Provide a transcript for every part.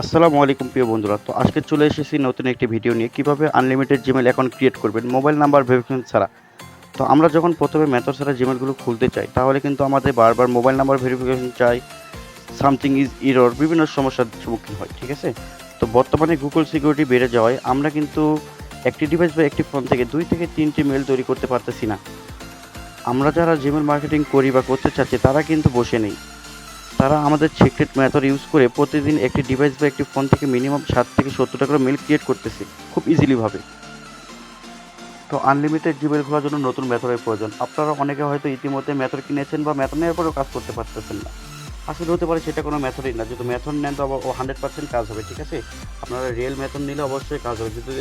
আসসালামু আলাইকুম প্রিয় বন্ধুরা। তো আজকে চলে এসেছি নতুন একটি ভিডিও নিয়ে কিভাবে আনলিমিটেড জিমেইল অ্যাকাউন্ট ক্রিয়েট করবেন মোবাইল নাম্বার ভেরিফিকেশন ছাড়া। তো আমরা যখন প্রথমে মেথড ছাড়া জিমেইলগুলো খুলতে চাই তাহলে কিন্তু আমাদের বারবার মোবাইল নাম্বার ভেরিফিকেশন চাই, সামথিং ইজ এরর, বিভিন্ন সমস্যার সম্মুখীন হয়। ঠিক আছে? তো বর্তমানে গুগল সিকিউরিটি বেড়ে যাওয়ায় আমরা কিন্তু একটি ডিভাইস বা একটি ফোন থেকে 2 থেকে 3টি মেইল তৈরি করতে পারতেছি না। আমরা যারা জিমেইল মার্কেটিং করি বা করতে চাচ্ছি তারা কিন্তু বসে নেই। তারা আমাদের সিক্রেট মেথড ইউজ করে প্রতিদিন একটি ডিভাইস বা একটি ফোন থেকে মিনিমাম 60 থেকে 70টা করে মেইল ক্রিয়েট করতেছে খুব ইজিলি ভাবে। তো আনলিমিটেড জিমেইল খোলার জন্য নতুন মেথডের প্রয়োজন। আপনারা অনেকে হয়তো ইতিমধ্যে মেথড কিনেছেন বা মেথড নেওয়ার পরেও কাজ করতে পারতেছেন না। আসলে হতে পারে সেটা কোনো মেথডই না। যদি মেথড নেন তো ও 100% কাজ হবে। ঠিক আছে? আপনারা রিয়েল মেথড নিলে অবশ্যই কাজ হবে। যদি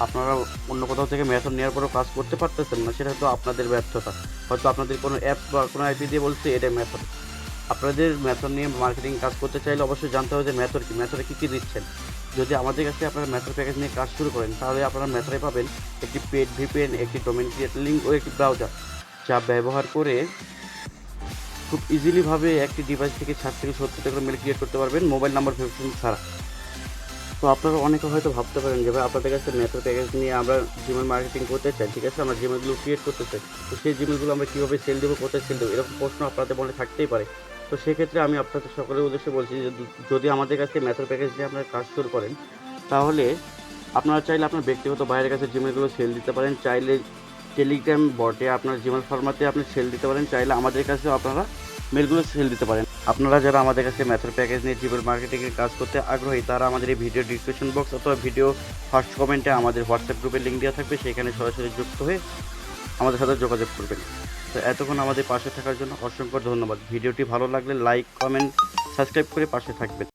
আপনারা অন্য কোথাও থেকে মেথড নেওয়ার পরেও কাজ করতে পারতেছেন না, সেটা হয়তো আপনাদের ব্যর্থতা। হয়তো আপনাদের কোনো অ্যাপস বা কোনো আইপি দিয়ে বলছে এটাই মেথড। আপনাদের মেথড নিয়ে মার্কেটিং কাজ করতে চাইলে অবশ্যই জানতে হবে যে মেথড কি, মেথডে কী কী দিচ্ছেন। যদি আমাদের কাছে আপনারা মেথড প্যাকেজ নিয়ে কাজ শুরু করেন তাহলে আপনারা মেথডে পাবেন একটি পেড ভিপিএন, একটি ডোমেন ক্রিয়েটর লিঙ্ক ও একটি ব্রাউজার, যা ব্যবহার করে খুব ইজিলিভাবে একটি ডিভাইস থেকে 60 থেকে 70টা করে মেল ক্রিয়েট করতে পারবেন মোবাইল নাম্বার ভেরিফিকেশন ছাড়া। তো আপনারা অনেকে হয়তো ভাবতে পারেন যে ভাই আপনাদের কাছে মেথড প্যাকেজ নিয়ে আমরা জিমেল মার্কেটিং করতে চাই, ঠিক আছে, আমরা জিমেলগুলো ক্রিয়েট করতে চাই, তো সেই জিমেলগুলো আমরা কীভাবে সেল দেবো, কোথায় সেল দেবো, এরকম প্রশ্ন আপনাদের মনে থাকতেই পারে। তো সেক্ষেত্রে আমি আপনাদের সকলের উদ্দেশ্যে বলছি যে যদি আমাদের কাছে মেথড প্যাকেজ নিয়ে আপনারা কাজ শুরু করেন তাহলে আপনারা চাইলে আপনার ব্যক্তিগত বাইরের কাছে জিমেলগুলো সেল দিতে পারেন, চাইলে টেলিগ্রাম বটে আপনার জিমেল ফরম্যাটে আপনি সেল দিতে পারেন, চাইলে আমাদের কাছেও আপনারা মেলগুলো সেল দিতে পারেন। আপনারা যারা আমাদের কাছে মেথড প্যাকেজ নিয়ে জিমেল মার্কেটিংয়ের কাজ করতে আগ্রহী তারা আমাদের এই ভিডিও ডিসক্রিপশন বক্স অথবা ভিডিও ফার্স্ট কমেন্টে আমাদের হোয়াটসঅ্যাপ গ্রুপের লিঙ্ক দেওয়া থাকবে, সেখানে সরাসরি যুক্ত হয়ে আমাদের সাথে যোগাযোগ করবেন। তো এতক্ষণ আমাদের পাশে থাকার জন্য অসংখ্য ধন্যবাদ। ভিডিওটি ভালো লাগলে লাইক, কমেন্ট, সাবস্ক্রাইব করে পাশে থাকবেন।